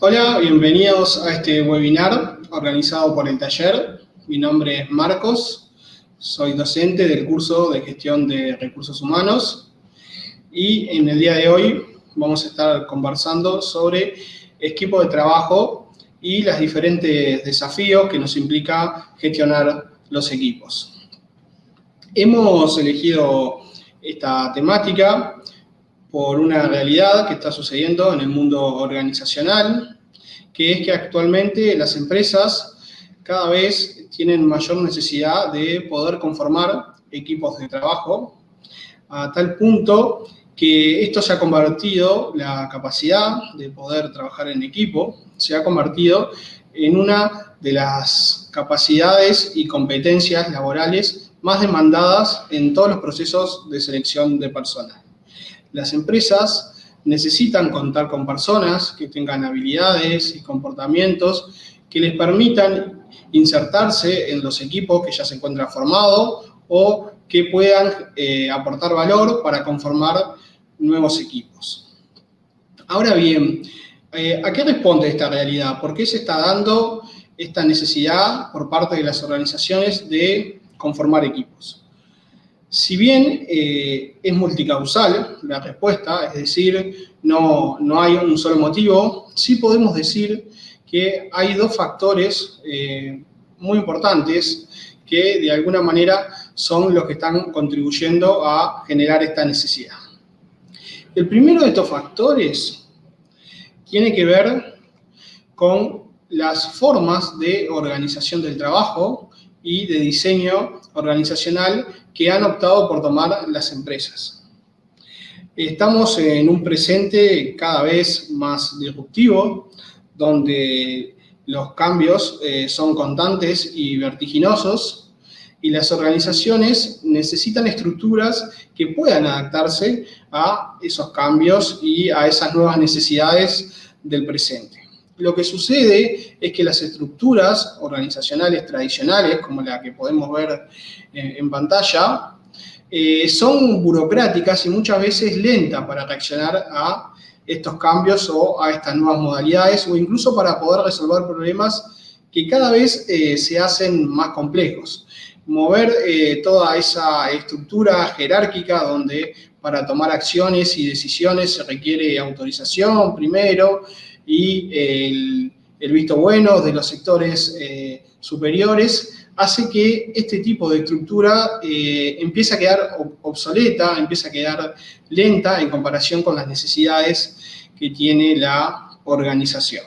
Hola, bienvenidos a este webinar organizado por el taller. Mi nombre es Marcos, soy docente del curso de Gestión de Recursos Humanos y en el día de hoy vamos a estar conversando sobre equipo de trabajo y los diferentes desafíos que nos implica gestionar los equipos. Hemos elegido esta temática por una realidad que está sucediendo en el mundo organizacional, que es que actualmente las empresas cada vez tienen mayor necesidad de poder conformar equipos de trabajo, a tal punto que esto se ha convertido, la capacidad de poder trabajar en equipo, se ha convertido en una de las capacidades y competencias laborales más demandadas en todos los procesos de selección de personal. Las empresas necesitan contar con personas que tengan habilidades y comportamientos que les permitan insertarse en los equipos que ya se encuentran formados o que puedan aportar valor para conformar nuevos equipos. Ahora bien, ¿a qué responde esta realidad? ¿Por qué se está dando esta necesidad por parte de las organizaciones de conformar equipos? Si bien es multicausal la respuesta, es decir, no hay un solo motivo, sí podemos decir que hay dos factores muy importantes que de alguna manera son los que están contribuyendo a generar esta necesidad. El primero de estos factores tiene que ver con las formas de organización del trabajo y de diseño organizacional que han optado por tomar las empresas. Estamos en un presente cada vez más disruptivo, donde los cambios son constantes y vertiginosos, y las organizaciones necesitan estructuras que puedan adaptarse a esos cambios y a esas nuevas necesidades del presente. Lo que sucede es que las estructuras organizacionales tradicionales, como la que podemos ver en pantalla, son burocráticas y muchas veces lentas para reaccionar a estos cambios o a estas nuevas modalidades o incluso para poder resolver problemas que cada vez se hacen más complejos. Mover toda esa estructura jerárquica donde para tomar acciones y decisiones se requiere autorización primero, y el visto bueno de los sectores superiores, hace que este tipo de estructura empiece a quedar obsoleta, empieza a quedar lenta en comparación con las necesidades que tiene la organización.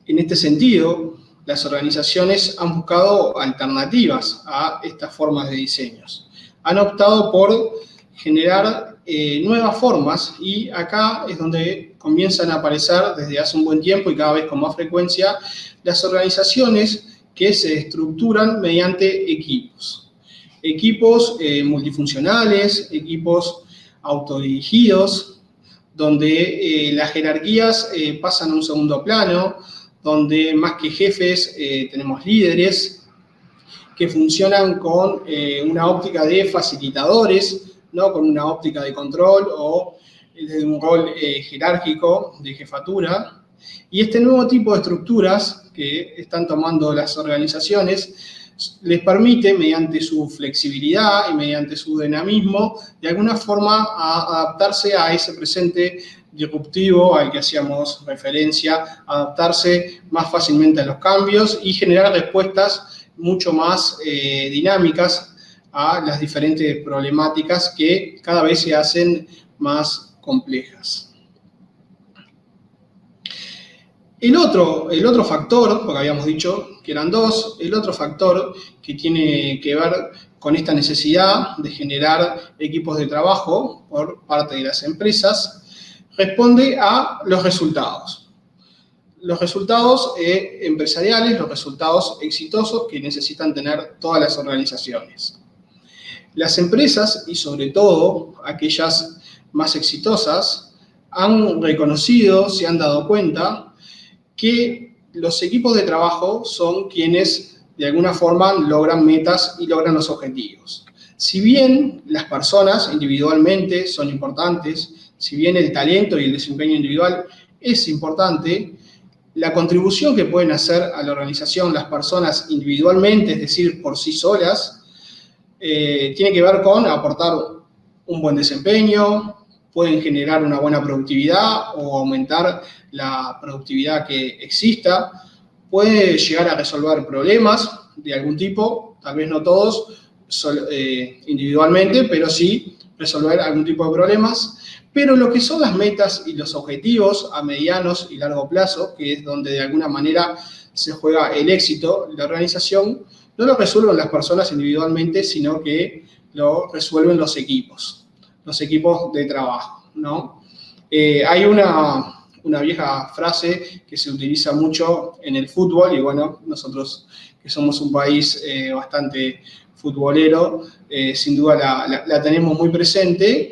En este sentido, las organizaciones han buscado alternativas a estas formas de diseños. Han optado por generar nuevas formas y acá es donde comienzan a aparecer desde hace un buen tiempo y cada vez con más frecuencia las organizaciones que se estructuran mediante equipos. Equipos multifuncionales, equipos autodirigidos, donde las jerarquías pasan a un segundo plano, donde más que jefes tenemos líderes que funcionan con una óptica de facilitadores, ¿no? Con una óptica de control o desde un rol jerárquico de jefatura. Y este nuevo tipo de estructuras que están tomando las organizaciones les permite, mediante su flexibilidad y mediante su dinamismo, de alguna forma adaptarse a ese presente disruptivo al que hacíamos referencia, adaptarse más fácilmente a los cambios y generar respuestas mucho más dinámicas a las diferentes problemáticas que cada vez se hacen más complejas. El otro factor, porque habíamos dicho que eran dos, el otro factor que tiene que ver con esta necesidad de generar equipos de trabajo por parte de las empresas, responde a los resultados. Los resultados empresariales, los resultados exitosos que necesitan tener todas las organizaciones. Las empresas, y sobre todo aquellas más exitosas, han reconocido, se han dado cuenta que los equipos de trabajo son quienes de alguna forma logran metas y logran los objetivos. Si bien las personas individualmente son importantes, si bien el talento y el desempeño individual es importante la contribución que pueden hacer a la organización las personas individualmente, es decir, por sí solas, tiene que ver con aportar un buen desempeño, pueden generar una buena productividad o aumentar la productividad que exista, puede llegar a resolver problemas de algún tipo, tal vez no todos individualmente, pero sí resolver algún tipo de problemas. Pero lo que son las metas y los objetivos a medianos y largo plazo, que es donde de alguna manera se juega el éxito de la organización, no lo resuelven las personas individualmente, sino que lo resuelven los equipos de trabajo, ¿no? Hay una vieja frase que se utiliza mucho en el fútbol, y bueno, nosotros que somos un país bastante futbolero, sin duda la tenemos muy presente,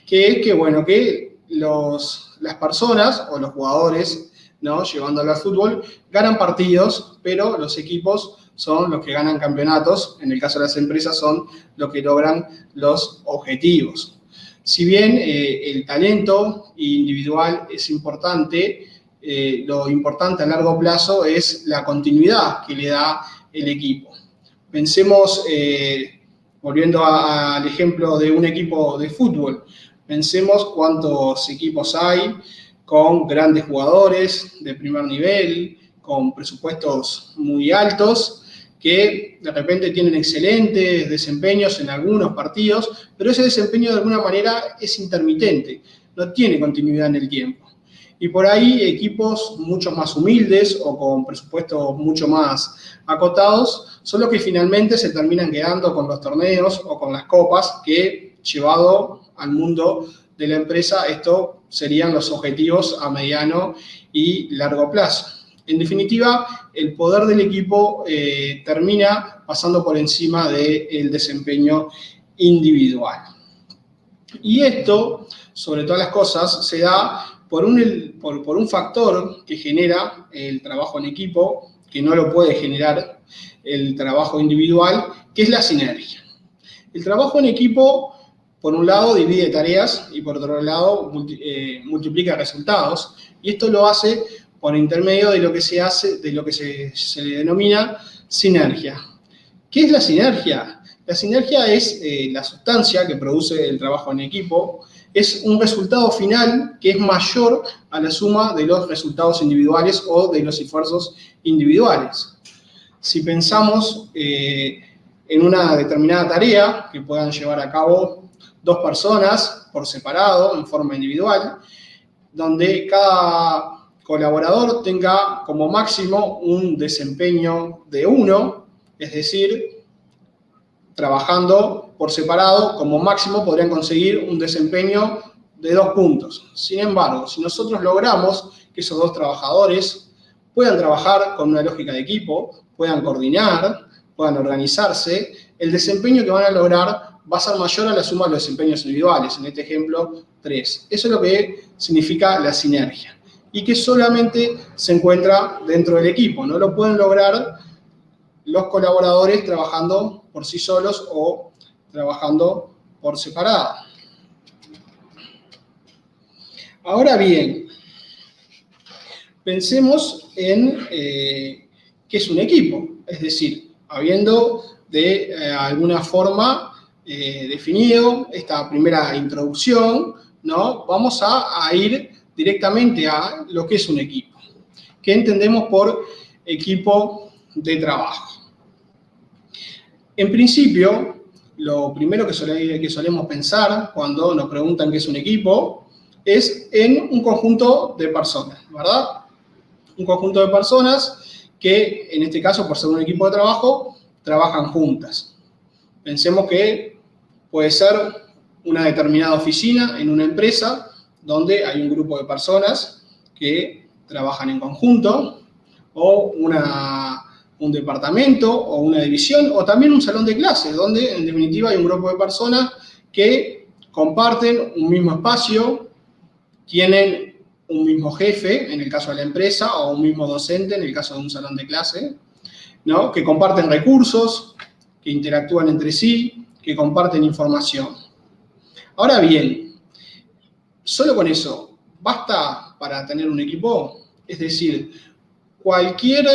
que es que, bueno, que las personas o los jugadores, ¿no?, llevándolo al fútbol, ganan partidos, pero los equipos son los que ganan campeonatos. En el caso de las empresas son los que logran los objetivos. Si bien el talento individual es importante, lo importante a largo plazo es la continuidad que le da el equipo. Pensemos, volviendo al ejemplo de un equipo de fútbol, pensemos cuántos equipos hay con grandes jugadores de primer nivel, con presupuestos muy altos, que de repente tienen excelentes desempeños en algunos partidos, pero ese desempeño de alguna manera es intermitente, no tiene continuidad en el tiempo. Y por ahí equipos mucho más humildes o con presupuestos mucho más acotados son los que finalmente se terminan quedando con los torneos o con las copas que, llevado al mundo de la empresa, esto serían los objetivos a mediano y largo plazo. En definitiva, el poder del equipo termina pasando por encima del desempeño individual. Y esto, sobre todas las cosas, se da por un factor que genera el trabajo en equipo, que no lo puede generar el trabajo individual, que es la sinergia. El trabajo en equipo, por un lado, divide tareas y por otro lado, multiplica resultados. Y esto lo hace por intermedio de lo que se hace, de lo que se le denomina sinergia. ¿Qué es la sinergia? La sinergia es la sustancia que produce el trabajo en equipo, es un resultado final que es mayor a la suma de los resultados individuales o de los esfuerzos individuales. Si pensamos en una determinada tarea que puedan llevar a cabo dos personas por separado, en forma individual, donde cada colaborador tenga como máximo un desempeño de 1, es decir, trabajando por separado, como máximo podrían conseguir un desempeño de 2 puntos. Sin embargo, si nosotros logramos que esos dos trabajadores puedan trabajar con una lógica de equipo, puedan coordinar, puedan organizarse, el desempeño que van a lograr va a ser mayor a la suma de los desempeños individuales, en este ejemplo 3. Eso es lo que significa la sinergia y que solamente se encuentra dentro del equipo, no lo pueden lograr los colaboradores trabajando por sí solos o trabajando por separado. Ahora bien, pensemos en qué es un equipo, es decir, habiendo de alguna forma definido esta primera introducción, ¿no?, vamos a ir directamente a lo que es un equipo. ¿Qué entendemos por equipo de trabajo? En principio, lo primero que solemos pensar cuando nos preguntan qué es un equipo es en un conjunto de personas, ¿verdad? Un conjunto de personas que, en este caso, por ser un equipo de trabajo, trabajan juntas. Pensemos que puede ser una determinada oficina en una empresa donde hay un grupo de personas que trabajan en conjunto, o un departamento o una división, o también un salón de clases, donde en definitiva hay un grupo de personas que comparten un mismo espacio, tienen un mismo jefe, en el caso de la empresa, o un mismo docente, en el caso de un salón de clase, ¿no?, que comparten recursos, que interactúan entre sí, que comparten información. Ahora bien, solo con eso, ¿basta para tener un equipo? Es decir, cualquier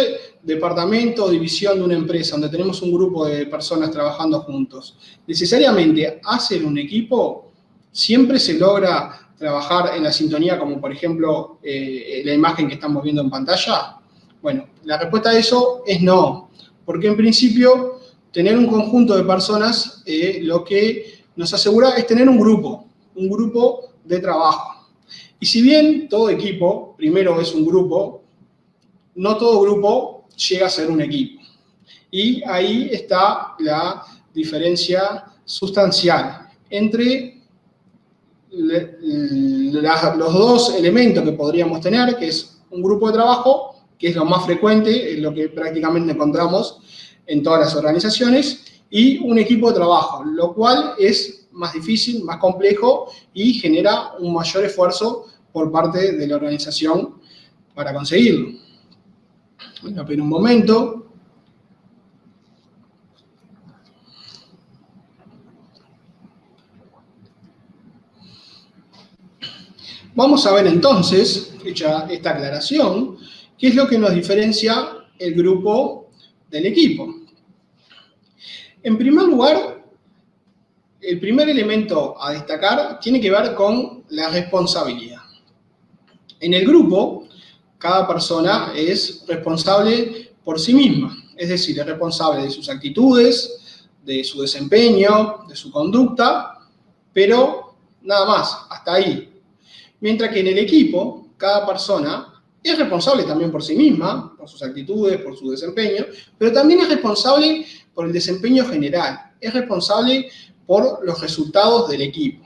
departamento o división de una empresa donde tenemos un grupo de personas trabajando juntos, necesariamente hacen un equipo, siempre se logra trabajar en la sintonía, como por ejemplo la imagen que estamos viendo en pantalla. Bueno, la respuesta a eso es no, porque en principio tener un conjunto de personas lo que nos asegura es tener un grupo de trabajo. Y si bien todo equipo primero es un grupo, no todo grupo llega a ser un equipo. Y ahí está la diferencia sustancial entre los dos elementos que podríamos tener, que es un grupo de trabajo, que es lo más frecuente, es lo que prácticamente encontramos en todas las organizaciones, y un equipo de trabajo, lo cual es más difícil, más complejo y genera un mayor esfuerzo por parte de la organización para conseguirlo. Voy a pedir un momento. Vamos a ver entonces, hecha esta aclaración, qué es lo que nos diferencia el grupo del equipo. En primer lugar, el primer elemento a destacar tiene que ver con la responsabilidad. En el grupo, cada persona es responsable por sí misma, es decir, es responsable de sus actitudes, de su desempeño, de su conducta, pero nada más, hasta ahí. Mientras que en el equipo, cada persona es responsable también por sí misma, por sus actitudes, por su desempeño, pero también es responsable por el desempeño general, es responsable por los resultados del equipo.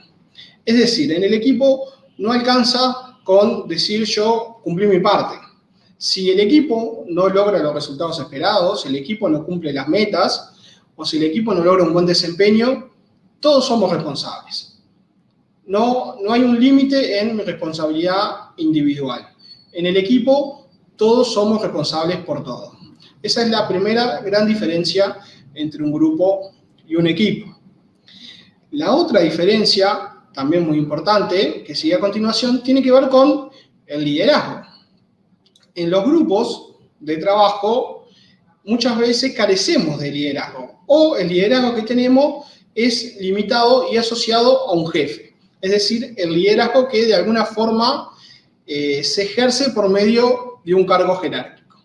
Es decir, en el equipo no alcanza con decir yo cumplí mi parte. Si el equipo no logra los resultados esperados, si el equipo no cumple las metas, o si el equipo no logra un buen desempeño, todos somos responsables. No hay un límite en responsabilidad individual. En el equipo, todos somos responsables por todo. Esa es la primera gran diferencia entre un grupo y un equipo. La otra diferencia, también muy importante, que sigue a continuación, tiene que ver con el liderazgo. En los grupos de trabajo, muchas veces carecemos de liderazgo, o el liderazgo que tenemos es limitado y asociado a un jefe. Es decir, el liderazgo que de alguna forma se ejerce por medio de un cargo jerárquico.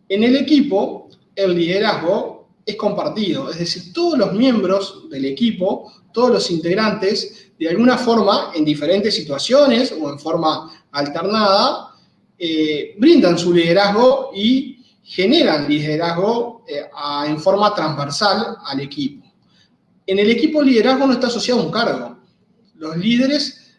En el equipo, el liderazgo es compartido, es decir, todos los miembros del equipo, todos los integrantes, de alguna forma, en diferentes situaciones o en forma alternada, brindan su liderazgo y generan liderazgo en forma transversal al equipo. En el equipo, el liderazgo no está asociado a un cargo. Los líderes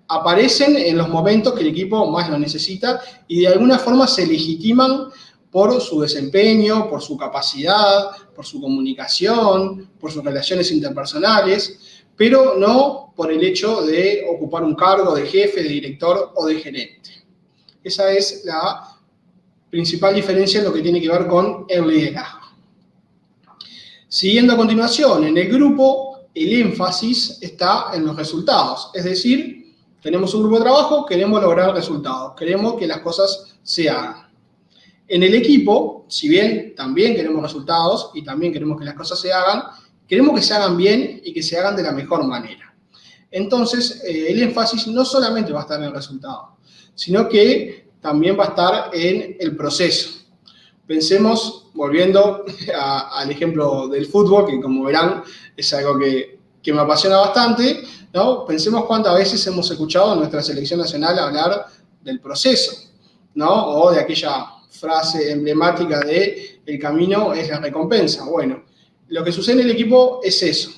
aparecen en los momentos que el equipo más lo necesita y de alguna forma se legitiman por su desempeño, por su capacidad, por su comunicación, por sus relaciones interpersonales, pero no por el hecho de ocupar un cargo de jefe, de director o de gerente. Esa es la principal diferencia en lo que tiene que ver con el liderazgo. Siguiendo a continuación, en el grupo, el énfasis está en los resultados. Es decir, tenemos un grupo de trabajo, queremos lograr resultados, queremos que las cosas se hagan. En el equipo, si bien también queremos resultados y también queremos que las cosas se hagan, queremos que se hagan bien y que se hagan de la mejor manera. Entonces, el énfasis no solamente va a estar en el resultado, sino que también va a estar en el proceso. Pensemos, volviendo al ejemplo del fútbol, que como verán es algo que me apasiona bastante, ¿no? Pensemos cuántas veces hemos escuchado en nuestra selección nacional hablar del proceso, ¿no? O de aquella frase emblemática de el camino es la recompensa. Bueno, lo que sucede en el equipo es eso.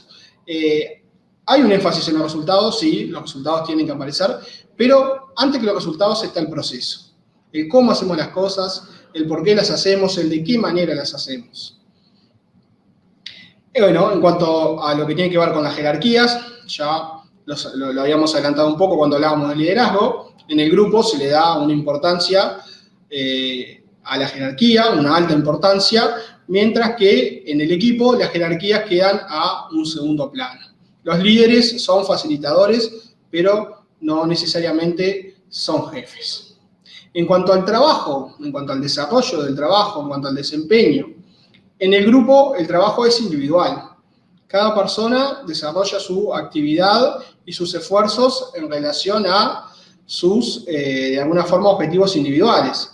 Hay un énfasis en los resultados, sí, los resultados tienen que aparecer, pero antes que los resultados está el proceso. El cómo hacemos las cosas, el por qué las hacemos, el de qué manera las hacemos. Y bueno, en cuanto a lo que tiene que ver con las jerarquías, ya lo habíamos adelantado un poco cuando hablábamos de liderazgo. En el grupo se le da una importancia a la jerarquía, una alta importancia, mientras que en el equipo las jerarquías quedan a un segundo plano. Los líderes son facilitadores, pero no necesariamente son jefes. En cuanto al trabajo, en cuanto al desarrollo del trabajo, en cuanto al desempeño, en el grupo el trabajo es individual. Cada persona desarrolla su actividad y sus esfuerzos en relación a sus, de alguna forma, objetivos individuales.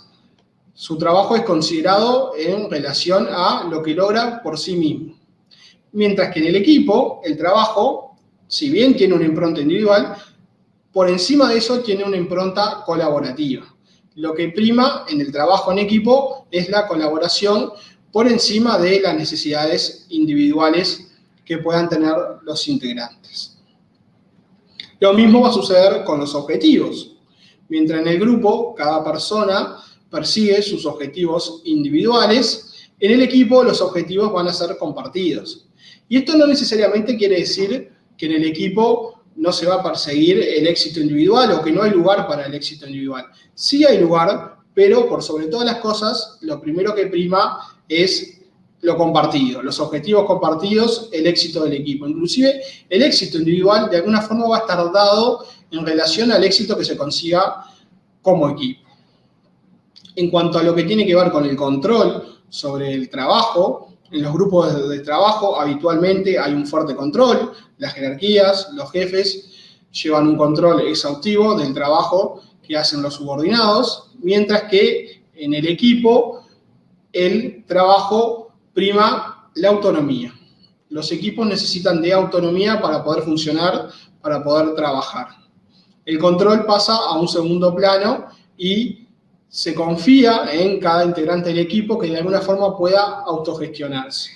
Su trabajo es considerado en relación a lo que logra por sí mismo. Mientras que en el equipo, el trabajo, si bien tiene una impronta individual, por encima de eso tiene una impronta colaborativa. Lo que prima en el trabajo en equipo es la colaboración por encima de las necesidades individuales que puedan tener los integrantes. Lo mismo va a suceder con los objetivos. Mientras en el grupo cada persona persigue sus objetivos individuales, en el equipo los objetivos van a ser compartidos. Y esto no necesariamente quiere decir que en el equipo no se va a perseguir el éxito individual o que no hay lugar para el éxito individual. Sí hay lugar, pero por sobre todas las cosas, lo primero que prima es lo compartido, los objetivos compartidos, el éxito del equipo. Inclusive el éxito individual de alguna forma va a estar dado en relación al éxito que se consiga como equipo. En cuanto a lo que tiene que ver con el control sobre el trabajo, en los grupos de trabajo habitualmente hay un fuerte control, las jerarquías, los jefes llevan un control exhaustivo del trabajo que hacen los subordinados, mientras que en el equipo el trabajo prima la autonomía. Los equipos necesitan de autonomía para poder funcionar, para poder trabajar. El control pasa a un segundo plano y se confía en cada integrante del equipo que de alguna forma pueda autogestionarse.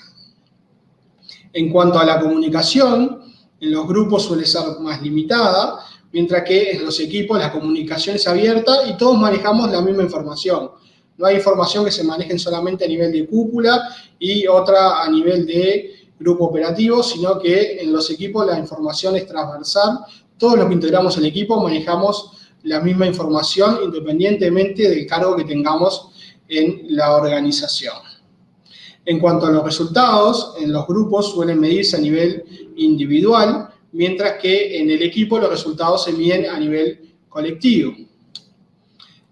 En cuanto a la comunicación, en los grupos suele ser más limitada, mientras que en los equipos la comunicación es abierta y todos manejamos la misma información. No hay información que se maneje solamente a nivel de cúpula y otra a nivel de grupo operativo, sino que en los equipos la información es transversal. Todos los que integramos el equipo manejamos la misma información independientemente del cargo que tengamos en la organización. En cuanto a los resultados, en los grupos suelen medirse a nivel individual, mientras que en el equipo los resultados se miden a nivel colectivo.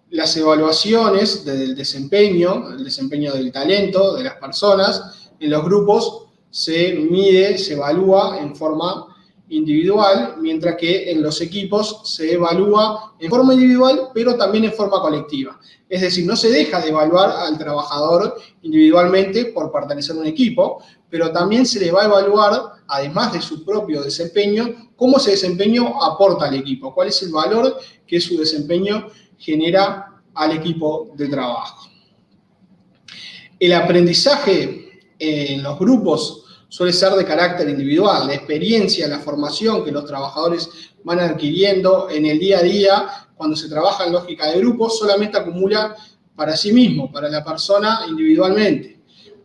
Las evaluaciones del desempeño, el desempeño del talento de las personas, en los grupos se mide, se evalúa en forma individual, mientras que en los equipos se evalúa en forma individual, pero también en forma colectiva. Es decir, no se deja de evaluar al trabajador individualmente por pertenecer a un equipo, pero también se le va a evaluar, además de su propio desempeño, cómo ese desempeño aporta al equipo, cuál es el valor que su desempeño genera al equipo de trabajo. El aprendizaje en los grupos suele ser de carácter individual. La experiencia, la formación que los trabajadores van adquiriendo en el día a día, cuando se trabaja en lógica de grupo, solamente acumula para sí mismo, para la persona individualmente.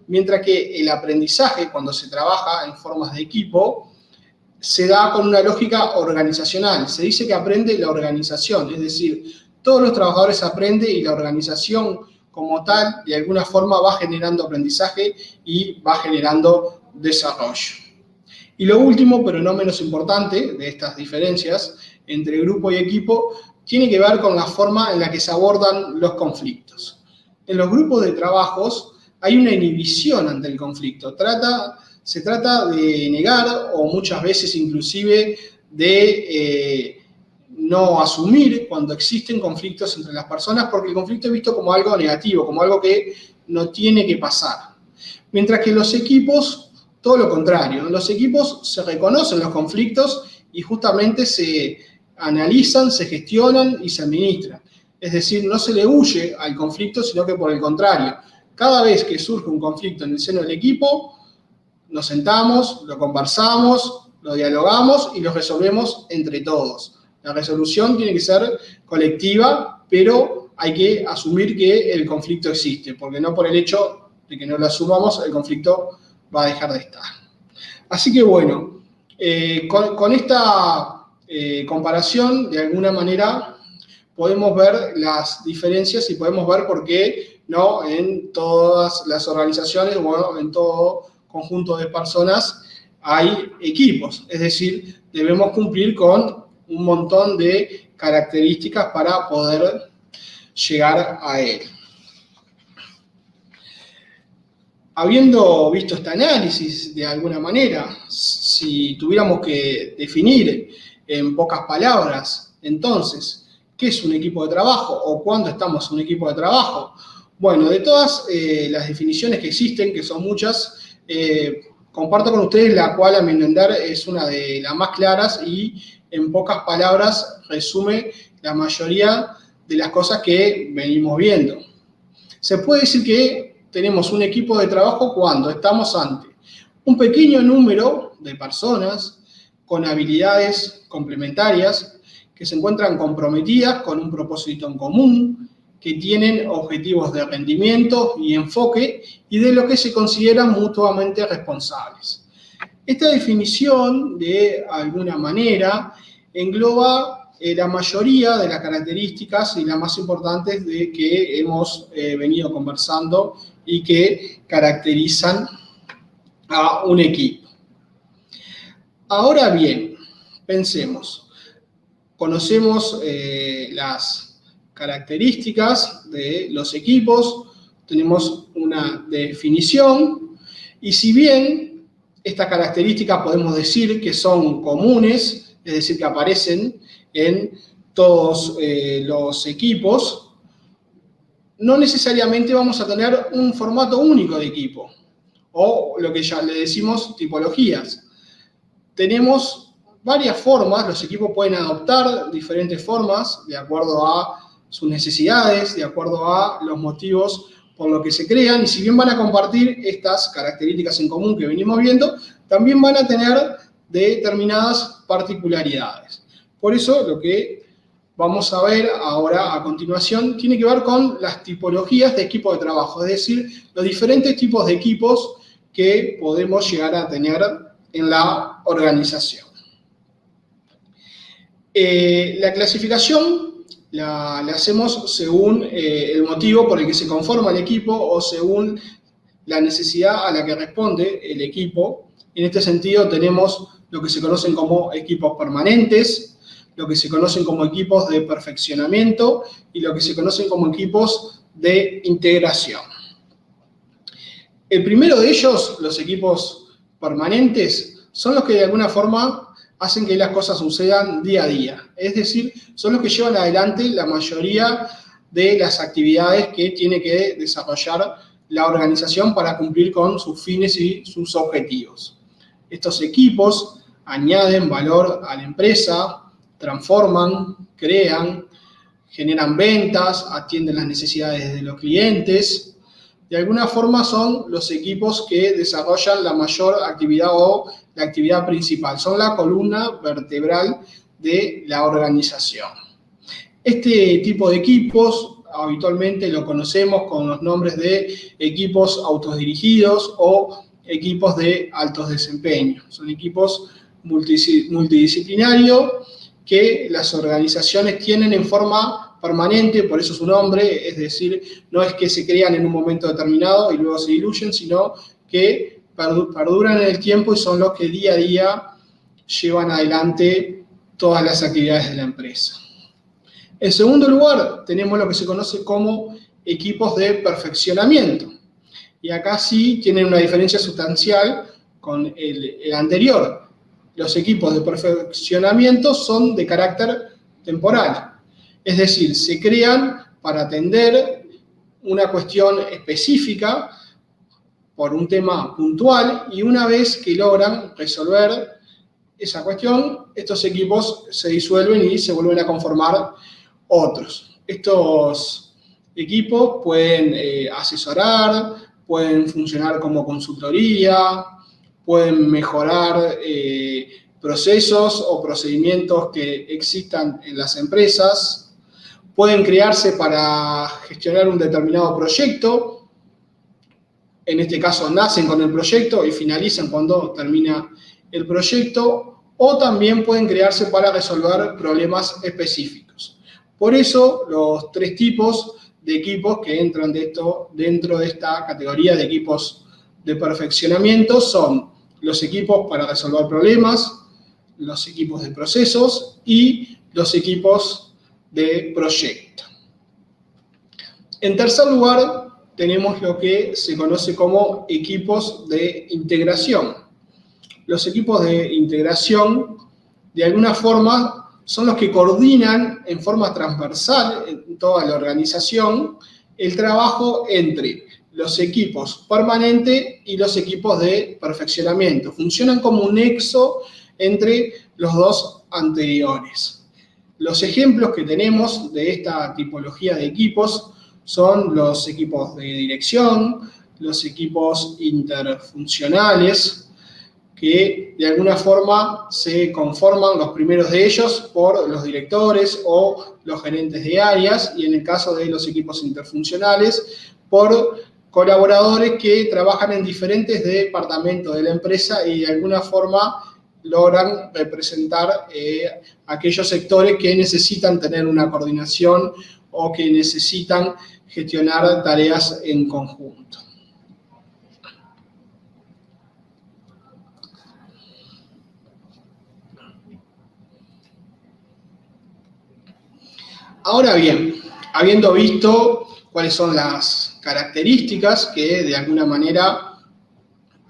Mientras que el aprendizaje, cuando se trabaja en formas de equipo, se da con una lógica organizacional. Se dice que aprende la organización, es decir, todos los trabajadores aprenden y la organización como tal, de alguna forma, va generando aprendizaje y va generando desarrollo. Y lo último, pero no menos importante, de estas diferencias entre grupo y equipo, tiene que ver con la forma en la que se abordan los conflictos. En los grupos de trabajos hay una inhibición ante el conflicto. Se trata de negar o muchas veces inclusive de no asumir cuando existen conflictos entre las personas, porque el conflicto es visto como algo negativo, como algo que no tiene que pasar. Mientras que en los equipos, todo lo contrario. En los equipos se reconocen los conflictos y justamente se analizan, se gestionan y se administran. Es decir, no se le huye al conflicto, sino que por el contrario, cada vez que surge un conflicto en el seno del equipo, nos sentamos, lo conversamos, lo dialogamos y lo resolvemos entre todos. La resolución tiene que ser colectiva, pero hay que asumir que el conflicto existe, porque no por el hecho de que no lo asumamos, el conflicto va a dejar de estar. Así que bueno, con esta comparación, de alguna manera, podemos ver las diferencias y podemos ver por qué no en todas las organizaciones o en todo conjunto de personas hay equipos. Es decir, debemos cumplir con un montón de características para poder llegar a él. Habiendo visto este análisis de alguna manera, si tuviéramos que definir en pocas palabras, entonces, ¿qué es un equipo de trabajo o cuándo estamos en un equipo de trabajo? Bueno, de todas las definiciones que existen, que son muchas, comparto con ustedes la cual a mi entender es una de las más claras y en pocas palabras resume la mayoría de las cosas que venimos viendo. Se puede decir que tenemos un equipo de trabajo cuando estamos ante un pequeño número de personas con habilidades complementarias que se encuentran comprometidas con un propósito en común, que tienen objetivos de rendimiento y enfoque y de lo que se consideran mutuamente responsables. Esta definición, de alguna manera, engloba la mayoría de las características y las más importantes de que hemos venido conversando y que caracterizan a un equipo. Ahora bien, pensemos, conocemos las características de los equipos, tenemos una definición y si bien estas características podemos decir que son comunes, es decir, que aparecen en todos los equipos, no necesariamente vamos a tener un formato único de equipo, o lo que ya le decimos tipologías. Tenemos varias formas, los equipos pueden adoptar diferentes formas de acuerdo a sus necesidades, de acuerdo a los motivos por los que se crean, y si bien van a compartir estas características en común que venimos viendo, también van a tener determinadas particularidades. Por eso lo que vamos a ver ahora a continuación tiene que ver con las tipologías de equipo de trabajo, es decir, los diferentes tipos de equipos que podemos llegar a tener en la organización. La clasificación la hacemos según el motivo por el que se conforma el equipo o según la necesidad a la que responde el equipo. En este sentido tenemos lo que se conocen como equipos permanentes, lo que se conocen como equipos de perfeccionamiento y lo que se conocen como equipos de integración. El primero de ellos, los equipos permanentes, son los que de alguna forma hacen que las cosas sucedan día a día. Es decir, son los que llevan adelante la mayoría de las actividades que tiene que desarrollar la organización para cumplir con sus fines y sus objetivos. Estos equipos añaden valor a la empresa, transforman, crean, generan ventas, atienden las necesidades de los clientes. De alguna forma son los equipos que desarrollan la mayor actividad o la actividad principal. Son la columna vertebral de la organización. Este tipo de equipos habitualmente lo conocemos con los nombres de equipos autodirigidos o equipos de altos desempeños. Son equipos multidisciplinarios que las organizaciones tienen en forma permanente, por eso su nombre, es decir, no es que se crean en un momento determinado y luego se diluyen, sino que perduran en el tiempo y son los que día a día llevan adelante todas las actividades de la empresa. En segundo lugar, tenemos lo que se conoce como equipos de perfeccionamiento. Y acá sí tienen una diferencia sustancial con el anterior. Los equipos de perfeccionamiento son de carácter temporal, es decir, se crean para atender una cuestión específica por un tema puntual y una vez que logran resolver esa cuestión, estos equipos se disuelven y se vuelven a conformar otros. Estos equipos pueden asesorar, pueden funcionar como consultoría, pueden mejorar procesos o procedimientos que existan en las empresas, pueden crearse para gestionar un determinado proyecto, en este caso nacen con el proyecto y finalizan cuando termina el proyecto, o también pueden crearse para resolver problemas específicos. Por eso, los tres tipos de equipos que entran dentro de esta categoría de equipos de perfeccionamiento son los equipos para resolver problemas, los equipos de procesos y los equipos de proyecto. En tercer lugar, tenemos lo que se conoce como equipos de integración. Los equipos de integración, de alguna forma, son los que coordinan en forma transversal en toda la organización el trabajo entre los equipos permanentes y los equipos de perfeccionamiento. Funcionan como un nexo entre los dos anteriores. Los ejemplos que tenemos de esta tipología de equipos son los equipos de dirección, los equipos interfuncionales, que de alguna forma se conforman los primeros de ellos por los directores o los gerentes de áreas, y en el caso de los equipos interfuncionales, por colaboradores que trabajan en diferentes departamentos de la empresa y de alguna forma logran representar aquellos sectores que necesitan tener una coordinación o que necesitan gestionar tareas en conjunto. Ahora bien, habiendo visto cuáles son las características que de alguna manera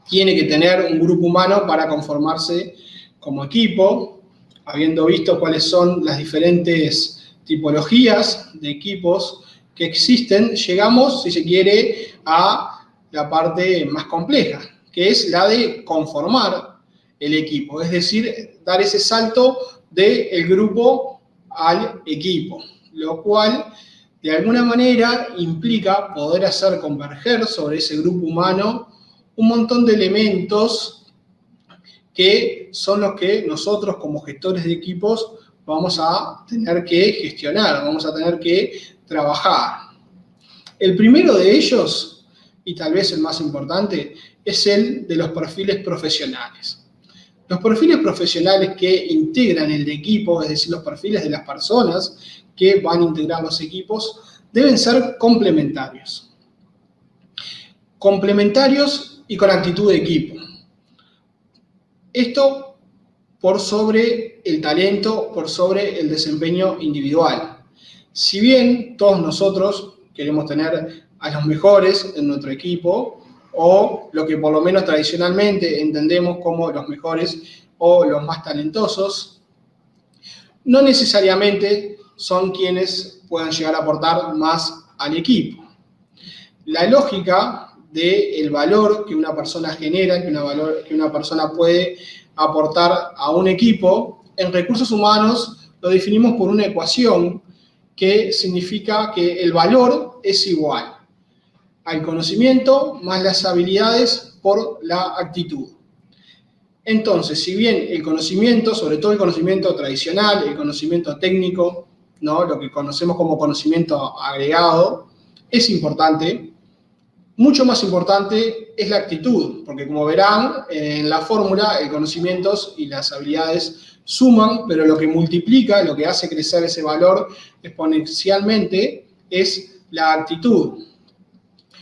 tiene que tener un grupo humano para conformarse como equipo, habiendo visto cuáles son las diferentes tipologías de equipos que existen, llegamos, si se quiere, a la parte más compleja, que es la de conformar el equipo, es decir, dar ese salto del grupo al equipo, lo cual de alguna manera implica poder hacer converger sobre ese grupo humano un montón de elementos que son los que nosotros como gestores de equipos vamos a tener que gestionar, vamos a tener que trabajar. El primero de ellos, y tal vez el más importante, es el de los perfiles profesionales. Los perfiles profesionales que integran el equipo, es decir, los perfiles de las personas que van a integrar los equipos, deben ser complementarios. Complementarios y con actitud de equipo. Esto por sobre el talento, por sobre el desempeño individual. Si bien todos nosotros queremos tener a los mejores en nuestro equipo, o lo que por lo menos tradicionalmente entendemos como los mejores o los más talentosos, no necesariamente son quienes puedan llegar a aportar más al equipo. La lógica del valor que una persona genera, que una persona puede aportar a un equipo, en recursos humanos lo definimos por una ecuación que significa que el valor es igual al conocimiento más las habilidades por la actitud. Entonces, si bien el conocimiento, sobre todo el conocimiento tradicional, el conocimiento técnico, ¿no?, lo que conocemos como conocimiento agregado, es importante, mucho más importante es la actitud, porque como verán en la fórmula, el conocimiento y las habilidades suman, pero lo que multiplica, lo que hace crecer ese valor exponencialmente es la actitud.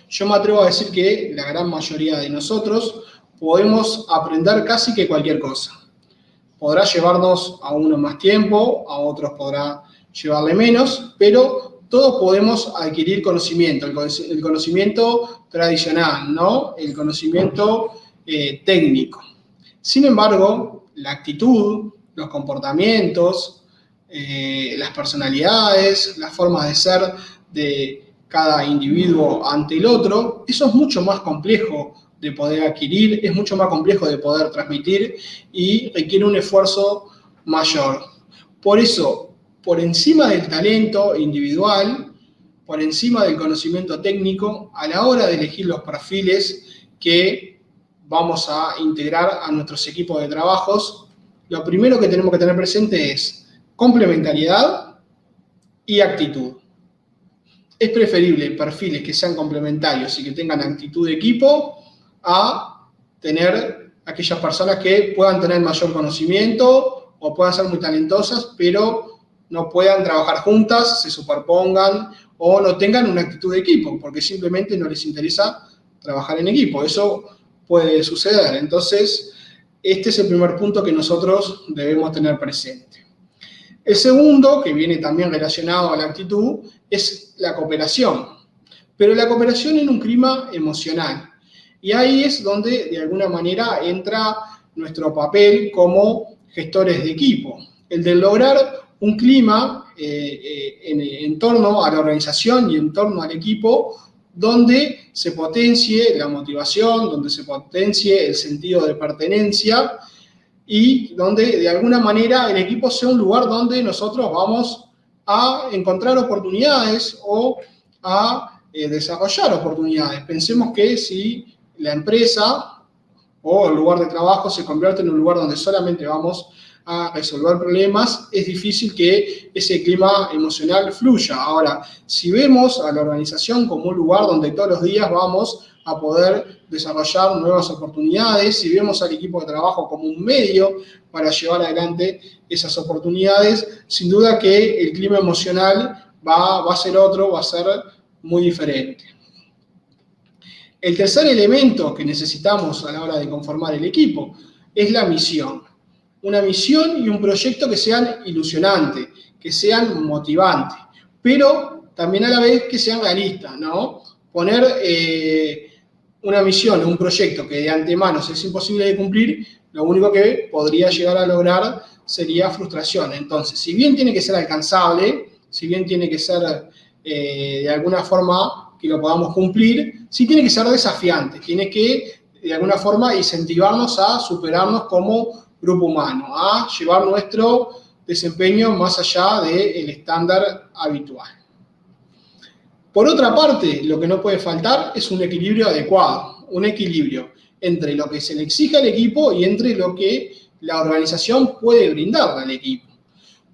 Yo me atrevo a decir que la gran mayoría de nosotros podemos aprender casi que cualquier cosa. Podrá llevarnos a uno más tiempo, a otros podrá llevarle menos, pero todos podemos adquirir conocimiento, el conocimiento tradicional, ¿no?, el conocimiento técnico. Sin embargo, la actitud, los comportamientos, las personalidades, las formas de ser de cada individuo ante el otro, eso es mucho más complejo de poder adquirir, es mucho más complejo de poder transmitir y requiere un esfuerzo mayor. Por eso, por encima del talento individual, por encima del conocimiento técnico, a la hora de elegir los perfiles que vamos a integrar a nuestros equipos de trabajos, lo primero que tenemos que tener presente es complementariedad y actitud. Es preferible perfiles que sean complementarios y que tengan actitud de equipo a tener aquellas personas que puedan tener mayor conocimiento o puedan ser muy talentosas, pero no puedan trabajar juntas, se superpongan o no tengan una actitud de equipo, porque simplemente no les interesa trabajar en equipo. Eso puede suceder. Entonces, Este es el primer punto que nosotros debemos tener presente. El segundo, que viene también relacionado a la actitud, es la cooperación. Pero la cooperación en un clima emocional. Y ahí es donde, de alguna manera, entra nuestro papel como gestores de equipo. El de lograr un clima en torno a la organización y en torno al equipo donde se potencie la motivación, donde se potencie el sentido de pertenencia y donde de alguna manera el equipo sea un lugar donde nosotros vamos a encontrar oportunidades o a desarrollar oportunidades. Pensemos que si la empresa o el lugar de trabajo se convierte en un lugar donde solamente vamos a resolver problemas, es difícil que ese clima emocional fluya. Ahora, si vemos a la organización como un lugar donde todos los días vamos a poder desarrollar nuevas oportunidades, si vemos al equipo de trabajo como un medio para llevar adelante esas oportunidades, sin duda que el clima emocional va a ser otro, va a ser muy diferente. El tercer elemento que necesitamos a la hora de conformar el equipo es la misión. Una misión y un proyecto que sean ilusionantes, que sean motivantes, pero también a la vez que sean realistas, ¿no? Poner una misión, un proyecto que de antemano es imposible de cumplir, lo único que podría llegar a lograr sería frustración. Entonces, si bien tiene que ser alcanzable, si bien tiene que ser de alguna forma que lo podamos cumplir, sí tiene que ser desafiante, tiene que de alguna forma incentivarnos a superarnos como grupo humano, a llevar nuestro desempeño más allá del estándar habitual. Por otra parte, lo que no puede faltar es un equilibrio adecuado, un equilibrio entre lo que se le exige al equipo y entre lo que la organización puede brindarle al equipo.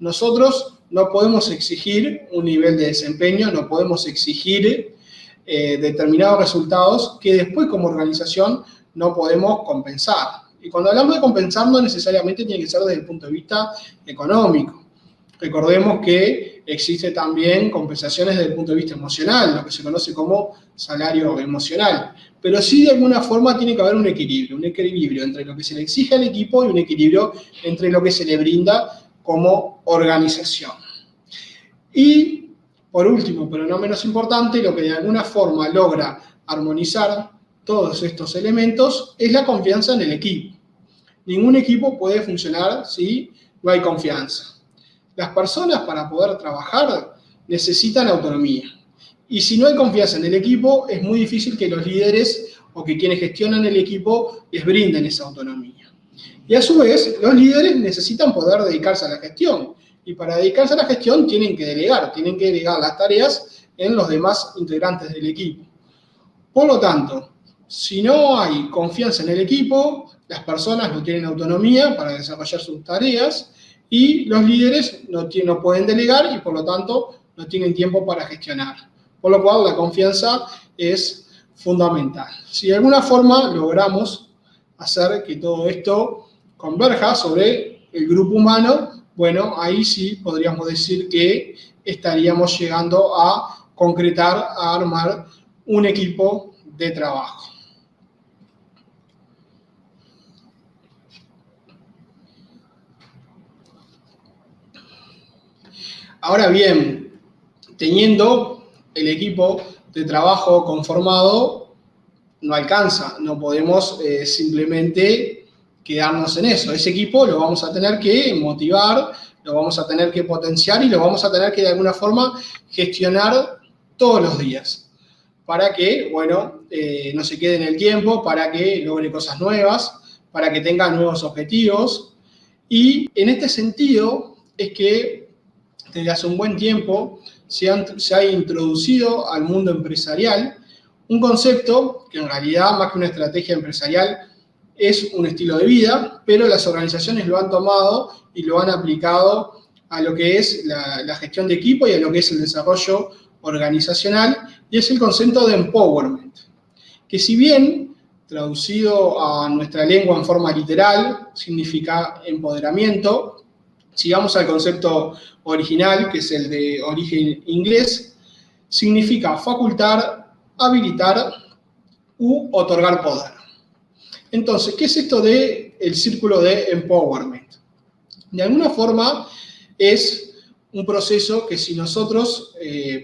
Nosotros no podemos exigir un nivel de desempeño, no podemos exigir determinados resultados que después como organización no podemos compensar. Y cuando hablamos de compensar no necesariamente tiene que ser desde el punto de vista económico. Recordemos que existe también compensaciones desde el punto de vista emocional, lo que se conoce como salario emocional. Pero sí de alguna forma tiene que haber un equilibrio entre lo que se le exige al equipo y un equilibrio entre lo que se le brinda como organización. Y por último, pero no menos importante, lo que de alguna forma logra armonizar todos estos elementos es la confianza en el equipo. Ningún equipo puede funcionar si no hay confianza. Las personas para poder trabajar necesitan autonomía. Y si no hay confianza en el equipo, es muy difícil que los líderes o que quienes gestionan el equipo les brinden esa autonomía. Y a su vez, los líderes necesitan poder dedicarse a la gestión. Y para dedicarse a la gestión tienen que delegar las tareas en los demás integrantes del equipo. Por lo tanto, si no hay confianza en el equipo, las personas no tienen autonomía para desarrollar sus tareas y los líderes no pueden delegar y por lo tanto no tienen tiempo para gestionar. Por lo cual la confianza es fundamental. Si de alguna forma logramos hacer que todo esto converja sobre el grupo humano, bueno, ahí sí podríamos decir que estaríamos llegando a concretar, a armar un equipo de trabajo. Ahora bien, teniendo el equipo de trabajo conformado, no alcanza, no podemos simplemente quedarnos en eso. Ese equipo lo vamos a tener que motivar, lo vamos a tener que potenciar y lo vamos a tener que de alguna forma gestionar todos los días para que, bueno, no se quede en el tiempo, para que logre cosas nuevas, para que tenga nuevos objetivos. Y en este sentido es que desde hace un buen tiempo se ha introducido al mundo empresarial un concepto que en realidad, más que una estrategia empresarial, es un estilo de vida, pero las organizaciones lo han tomado y lo han aplicado a lo que es la gestión de equipo y a lo que es el desarrollo organizacional, y es el concepto de empowerment, que si bien traducido a nuestra lengua en forma literal significa empoderamiento, si vamos al concepto original, que es el de origen inglés, significa facultar, habilitar u otorgar poder. Entonces, ¿qué es esto de el círculo de empowerment. De alguna forma es un proceso que si nosotros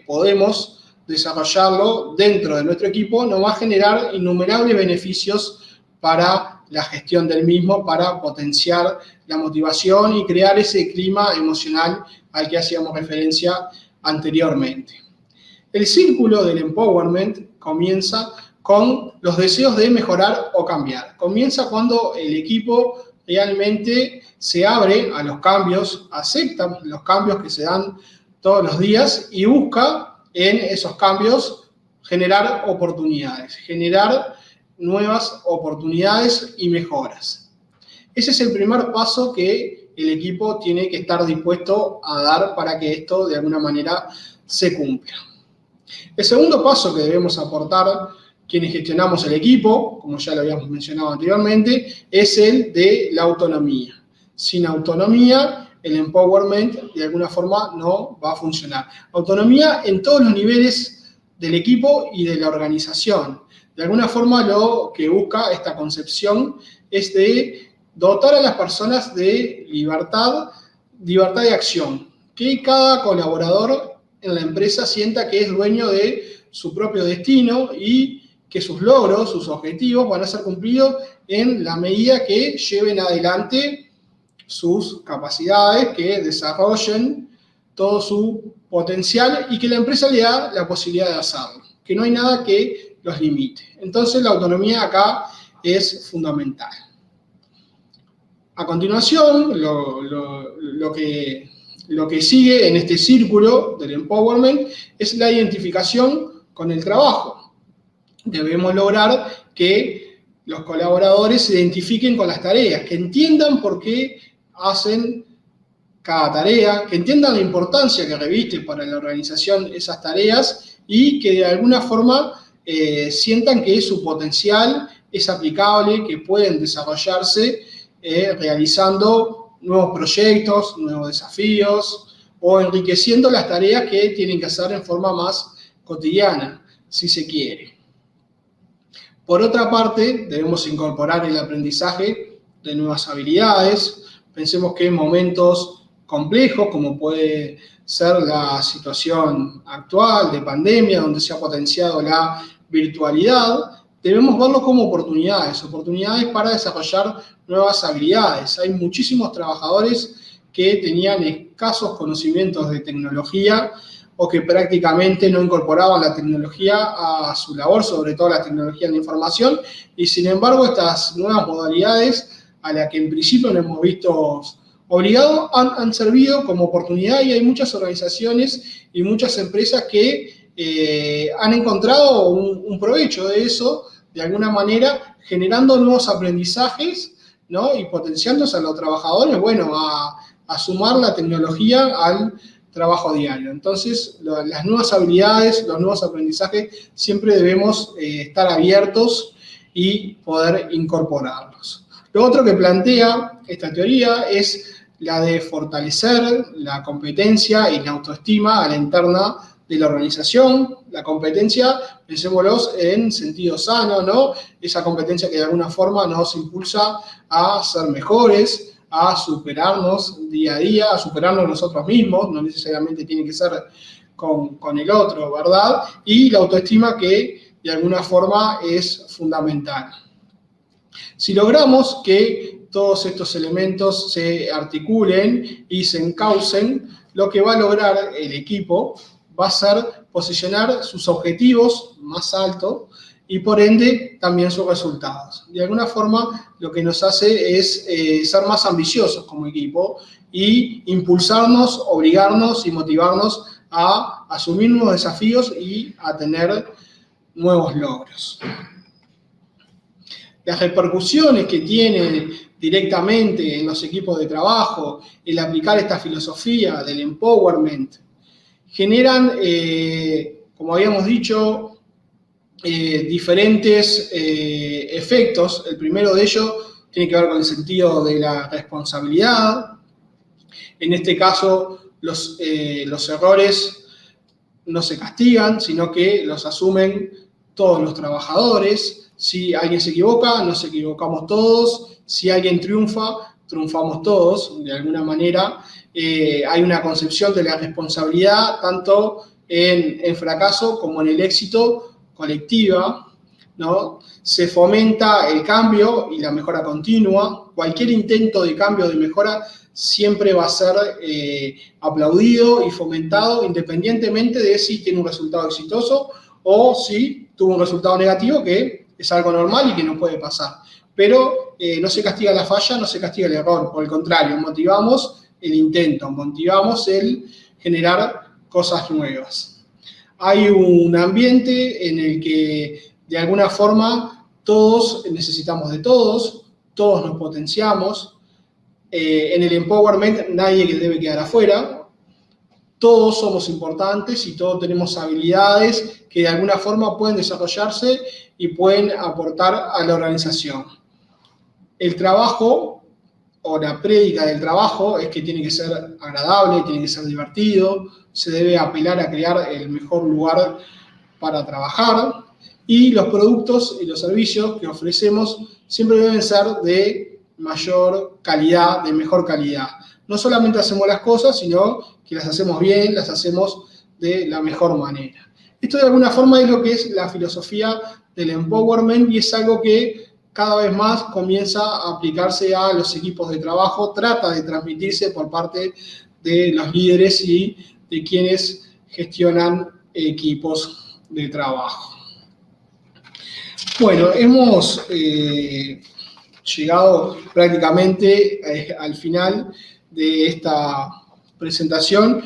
podemos desarrollarlo dentro de nuestro equipo, nos va a generar innumerables beneficios para la gestión del mismo, para potenciar la motivación y crear ese clima emocional al que hacíamos referencia anteriormente. El círculo del empowerment comienza con los deseos de mejorar o cambiar. Comienza cuando el equipo realmente se abre a los cambios, acepta los cambios que se dan todos los días y busca en esos cambios generar oportunidades, generar nuevas oportunidades y mejoras. Ese es el primer paso que el equipo tiene que estar dispuesto a dar para que esto de alguna manera se cumpla. El segundo paso que debemos aportar quienes gestionamos el equipo, como ya lo habíamos mencionado anteriormente, es el de la autonomía. Sin autonomía, el empowerment de alguna forma no va a funcionar. Autonomía en todos los niveles del equipo y de la organización. De alguna forma lo que busca esta concepción es de dotar a las personas de libertad de acción. Que cada colaborador en la empresa sienta que es dueño de su propio destino y que sus logros, sus objetivos van a ser cumplidos en la medida que lleven adelante sus capacidades, que desarrollen todo su potencial y que la empresa le da la posibilidad de hacerlo, que no hay nada que los limite. Entonces la autonomía acá es fundamental. A continuación, lo que sigue en este círculo del empowerment es la identificación con el trabajo. Debemos lograr que los colaboradores se identifiquen con las tareas, que entiendan por qué hacen cada tarea, que entiendan la importancia que reviste para la organización esas tareas y que de alguna forma sientan que su potencial es aplicable, que pueden desarrollarse realizando nuevos proyectos, nuevos desafíos o enriqueciendo las tareas que tienen que hacer en forma más cotidiana, si se quiere. Por otra parte, debemos incorporar el aprendizaje de nuevas habilidades. Pensemos que en momentos complejos, como puede ser la situación actual de pandemia, donde se ha potenciado la virtualidad, debemos verlo como oportunidades para desarrollar nuevas habilidades. Hay muchísimos trabajadores que tenían escasos conocimientos de tecnología o que prácticamente no incorporaban la tecnología a su labor, sobre todo la tecnología de la información, y sin embargo estas nuevas modalidades a las que en principio nos hemos visto obligados han servido como oportunidad y hay muchas organizaciones y muchas empresas que han encontrado un provecho de eso, de alguna manera, generando nuevos aprendizajes, ¿no? Y potenciándose a los trabajadores, bueno, a sumar la tecnología al trabajo diario. Entonces, las nuevas habilidades, los nuevos aprendizajes, siempre debemos estar abiertos y poder incorporarlos. Lo otro que plantea esta teoría es la de fortalecer la competencia y la autoestima a la interna de la organización. La competencia, pensémoslo en sentido sano, ¿no? Esa competencia que de alguna forma nos impulsa a ser mejores, a superarnos día a día, a superarnos nosotros mismos, no necesariamente tiene que ser con el otro, ¿verdad? Y la autoestima que de alguna forma es fundamental. Si logramos que todos estos elementos se articulen y se encaucen, lo que va a lograr el equipo va a ser posicionar sus objetivos más alto y por ende también sus resultados. De alguna forma lo que nos hace es ser más ambiciosos como equipo y impulsarnos, obligarnos y motivarnos a asumir nuevos desafíos y a tener nuevos logros. Las repercusiones que tiene directamente en los equipos de trabajo el aplicar esta filosofía del empowerment generan, como habíamos dicho, diferentes efectos. El primero de ellos tiene que ver con el sentido de la responsabilidad. En este caso, los errores no se castigan, sino que los asumen todos los trabajadores. Si alguien se equivoca, nos equivocamos todos. Si alguien triunfa, triunfamos todos. De alguna manera, hay una concepción de la responsabilidad tanto en el fracaso como en el éxito colectiva, ¿no? Se fomenta el cambio y la mejora continua. Cualquier intento de cambio, de mejora, siempre va a ser aplaudido y fomentado independientemente de si tiene un resultado exitoso o si tuvo un resultado negativo, que es algo normal y que no puede pasar. Pero no se castiga la falla, no se castiga el error, por el contrario, motivamos el intento, motivamos el generar cosas nuevas. Hay un ambiente en el que de alguna forma todos necesitamos de todos nos potenciamos. En el empowerment nadie debe quedar afuera, todos somos importantes y todos tenemos habilidades que de alguna forma pueden desarrollarse y pueden aportar a la organización. El trabajo o la prédica del trabajo es que tiene que ser agradable, tiene que ser divertido, se debe apelar a crear el mejor lugar para trabajar y los productos y los servicios que ofrecemos siempre deben ser de mayor calidad, de mejor calidad. No solamente hacemos las cosas, sino que las hacemos bien, las hacemos de la mejor manera. Esto de alguna forma es lo que es la filosofía del empowerment y es algo que cada vez más comienza a aplicarse a los equipos de trabajo, trata de transmitirse por parte de los líderes y de quienes gestionan equipos de trabajo. Bueno, hemos llegado prácticamente al final de esta presentación.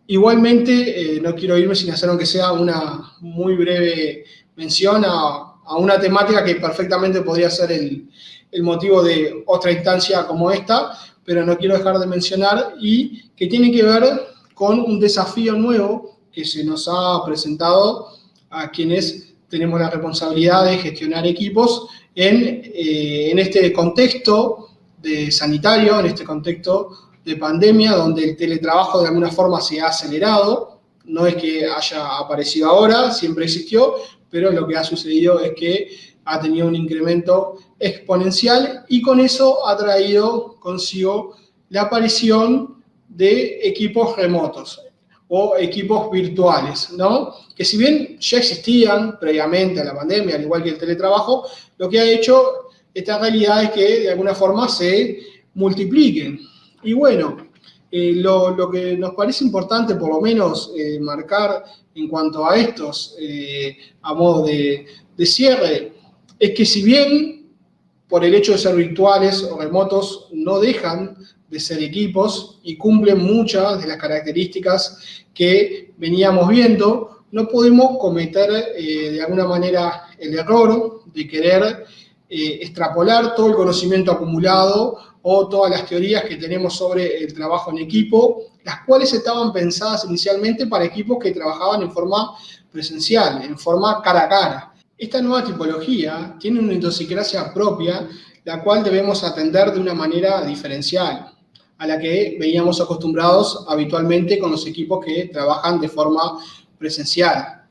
Igualmente, no quiero irme sin hacer aunque sea una muy breve mención a una temática que perfectamente podría ser el motivo de otra instancia como esta, pero no quiero dejar de mencionar y que tiene que ver con un desafío nuevo que se nos ha presentado a quienes tenemos la responsabilidad de gestionar equipos en este contexto de sanitario, en este contexto de pandemia, donde el teletrabajo de alguna forma se ha acelerado. No es que haya aparecido ahora, siempre existió, pero lo que ha sucedido es que ha tenido un incremento exponencial y con eso ha traído consigo la aparición de equipos remotos o equipos virtuales, ¿no? Que si bien ya existían previamente a la pandemia, al igual que el teletrabajo, lo que ha hecho esta realidad es que de alguna forma se multipliquen. Y bueno, lo que nos parece importante por lo menos marcar en cuanto a estos, a modo de cierre, es que si bien por el hecho de ser virtuales o remotos no dejan de ser equipos y cumplen muchas de las características que veníamos viendo, no podemos cometer de alguna manera el error de querer extrapolar todo el conocimiento acumulado o todas las teorías que tenemos sobre el trabajo en equipo, las cuales estaban pensadas inicialmente para equipos que trabajaban en forma presencial, en forma cara a cara. Esta nueva tipología tiene una idiosincrasia propia, la cual debemos atender de una manera diferencial a la que veníamos acostumbrados habitualmente con los equipos que trabajan de forma presencial.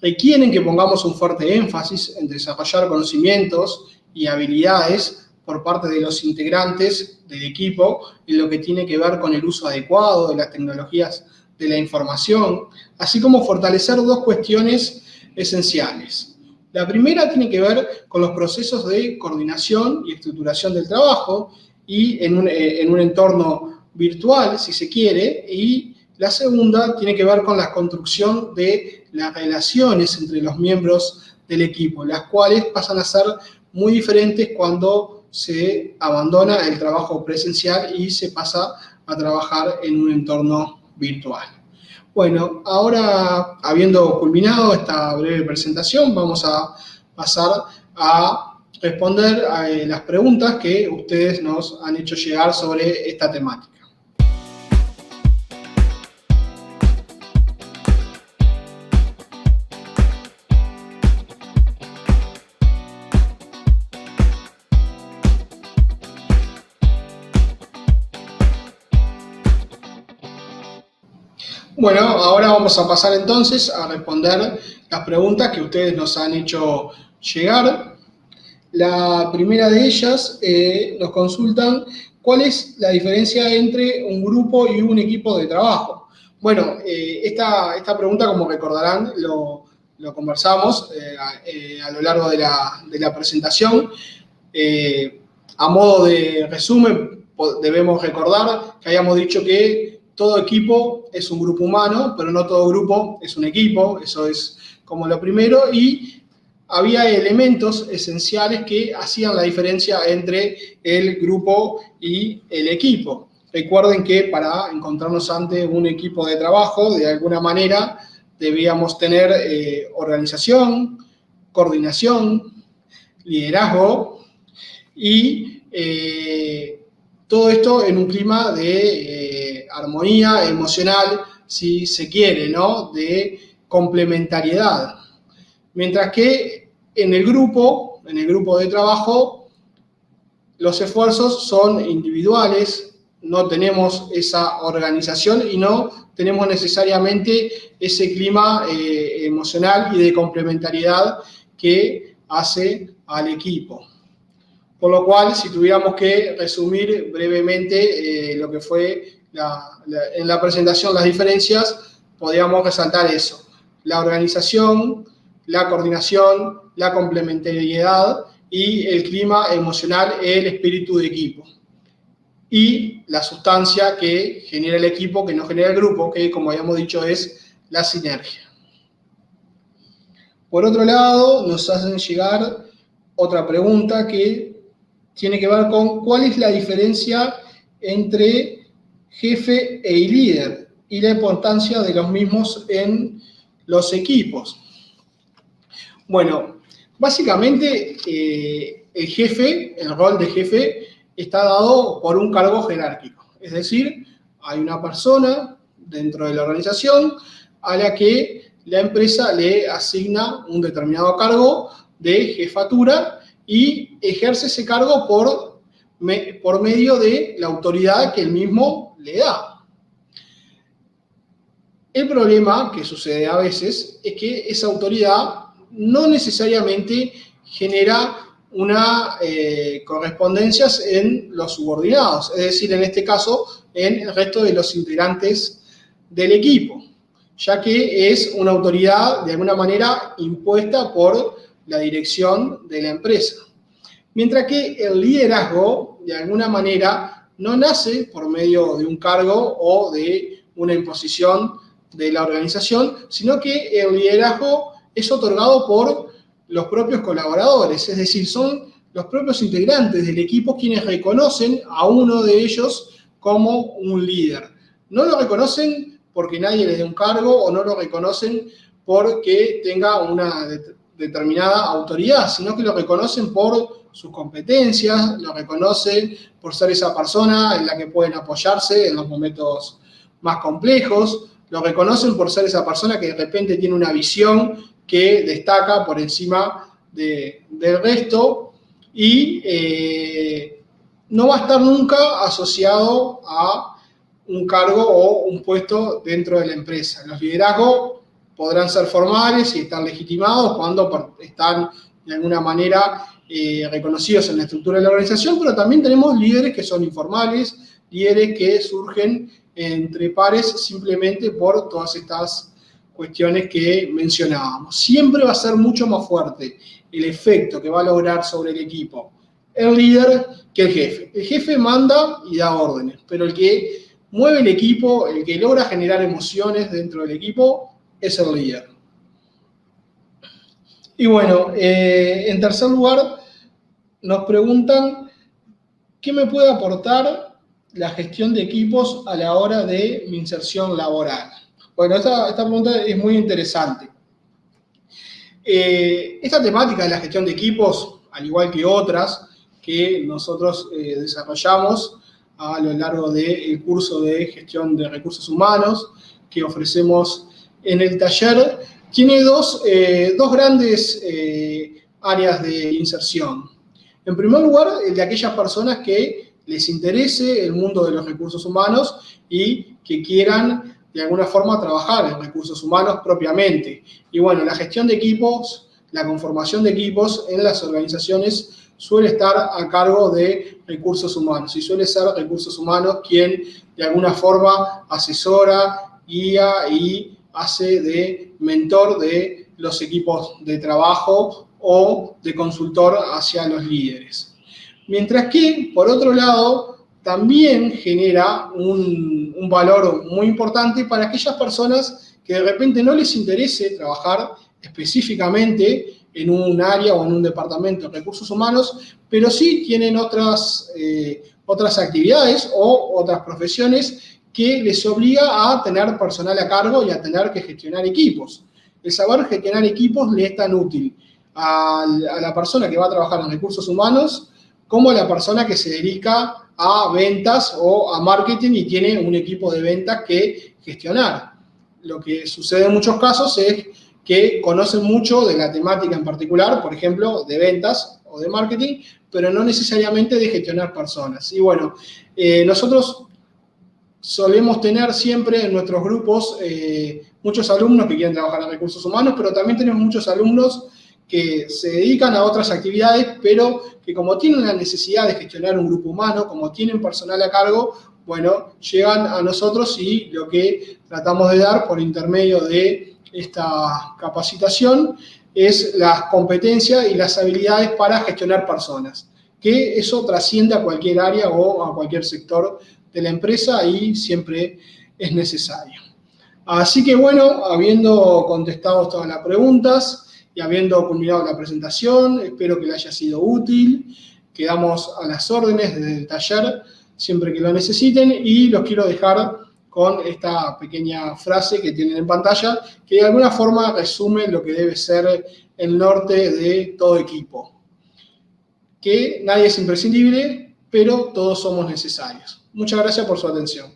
Requieren que pongamos un fuerte énfasis en desarrollar conocimientos y habilidades por parte de los integrantes del equipo en lo que tiene que ver con el uso adecuado de las tecnologías de la información, así como fortalecer dos cuestiones esenciales. La primera tiene que ver con los procesos de coordinación y estructuración del trabajo y en un entorno virtual, si se quiere, y la segunda tiene que ver con la construcción de las relaciones entre los miembros del equipo, las cuales pasan a ser muy diferentes cuando se abandona el trabajo presencial y se pasa a trabajar en un entorno virtual. Bueno, ahora, habiendo culminado esta breve presentación, vamos a pasar a responder a las preguntas que ustedes nos han hecho llegar sobre esta temática. Bueno, ahora vamos a pasar entonces a responder las preguntas que ustedes nos han hecho llegar. La primera de ellas nos consultan cuál es la diferencia entre un grupo y un equipo de trabajo. Bueno, esta pregunta, como recordarán, lo conversamos a lo largo de la presentación. A modo de resumen, debemos recordar que habíamos dicho que todo equipo es un grupo humano, pero no todo grupo es un equipo, eso es como lo primero, y había elementos esenciales que hacían la diferencia entre el grupo y el equipo. Recuerden que para encontrarnos ante un equipo de trabajo, de alguna manera, debíamos tener organización, coordinación, liderazgo y todo esto en un clima de armonía emocional, si se quiere, ¿no? De complementariedad. Mientras que en el grupo de trabajo, los esfuerzos son individuales, no tenemos esa organización y no tenemos necesariamente ese clima emocional y de complementariedad que hace al equipo. Por lo cual, si tuviéramos que resumir brevemente lo que fue en la presentación las diferencias, podríamos resaltar eso: la organización, la coordinación, la complementariedad y el clima emocional, el espíritu de equipo. Y la sustancia que genera el equipo, que no genera el grupo, que como habíamos dicho es la sinergia. Por otro lado, nos hacen llegar otra pregunta que tiene que ver con cuál es la diferencia entre jefe e líder y la importancia de los mismos en los equipos. Bueno, básicamente el jefe, el rol de jefe, está dado por un cargo jerárquico. Es decir, hay una persona dentro de la organización a la que la empresa le asigna un determinado cargo de jefatura y ejerce ese cargo por medio de la autoridad que él mismo le da. El problema que sucede a veces es que esa autoridad no necesariamente genera una correspondencias en los subordinados, es decir, en este caso, en el resto de los integrantes del equipo, ya que es una autoridad de alguna manera impuesta por la dirección de la empresa. Mientras que el liderazgo, de alguna manera, no nace por medio de un cargo o de una imposición de la organización, sino que el liderazgo es otorgado por los propios colaboradores, es decir, son los propios integrantes del equipo quienes reconocen a uno de ellos como un líder. No lo reconocen porque nadie les dé un cargo o no lo reconocen porque tenga una determinada autoridad, sino que lo reconocen por sus competencias, lo reconocen por ser esa persona en la que pueden apoyarse en los momentos más complejos, lo reconocen por ser esa persona que de repente tiene una visión que destaca por encima del resto y no va a estar nunca asociado a un cargo o un puesto dentro de la empresa. Los liderazgos podrán ser formales y estar legitimados cuando están de alguna manera reconocidos en la estructura de la organización, pero también tenemos líderes que son informales, líderes que surgen entre pares simplemente por todas estas cuestiones que mencionábamos. Siempre va a ser mucho más fuerte el efecto que va a lograr sobre el equipo el líder que el jefe. El jefe manda y da órdenes, pero el que mueve el equipo, el que logra generar emociones dentro del equipo, es el líder. Y bueno, en tercer lugar, nos preguntan ¿qué me puede aportar la gestión de equipos a la hora de mi inserción laboral? Bueno, esta pregunta es muy interesante. Esta temática de la gestión de equipos, al igual que otras que nosotros desarrollamos a lo largo del curso de gestión de recursos humanos que ofrecemos en el taller, tiene dos grandes áreas de inserción. En primer lugar, el de aquellas personas que les interese el mundo de los recursos humanos y que quieran de alguna forma trabajar en recursos humanos propiamente. Y bueno, la gestión de equipos la conformación de equipos en las organizaciones suele estar a cargo de recursos humanos y suele ser recursos humanos quien de alguna forma asesora, guía y hace de mentor de los equipos de trabajo o de consultor hacia los líderes. Mientras que, por otro lado, también genera un valor muy importante para aquellas personas que de repente no les interese trabajar específicamente en un área o en un departamento de recursos humanos, pero sí tienen otras actividades o otras profesiones que les obliga a tener personal a cargo y a tener que gestionar equipos. El saber gestionar equipos le es tan útil a la persona que va a trabajar en recursos humanos como a la persona que se dedica a ventas o a marketing y tiene un equipo de ventas que gestionar. Lo que sucede en muchos casos es que conocen mucho de la temática en particular, por ejemplo, de ventas o de marketing, pero no necesariamente de gestionar personas. Y bueno, nosotros solemos tener siempre en nuestros grupos muchos alumnos que quieren trabajar en recursos humanos, pero también tenemos muchos alumnos que se dedican a otras actividades, pero que como tienen la necesidad de gestionar un grupo humano, como tienen personal a cargo, bueno, llegan a nosotros y lo que tratamos de dar por intermedio de esta capacitación es las competencias y las habilidades para gestionar personas, que eso trasciende a cualquier área o a cualquier sector de la empresa y siempre es necesario. Así que bueno, habiendo contestado todas las preguntas y habiendo culminado la presentación, espero que le haya sido útil. Quedamos a las órdenes desde el taller siempre que lo necesiten y los quiero dejar con esta pequeña frase que tienen en pantalla, que de alguna forma resume lo que debe ser el norte de todo equipo. Que nadie es imprescindible, pero todos somos necesarios. Muchas gracias por su atención.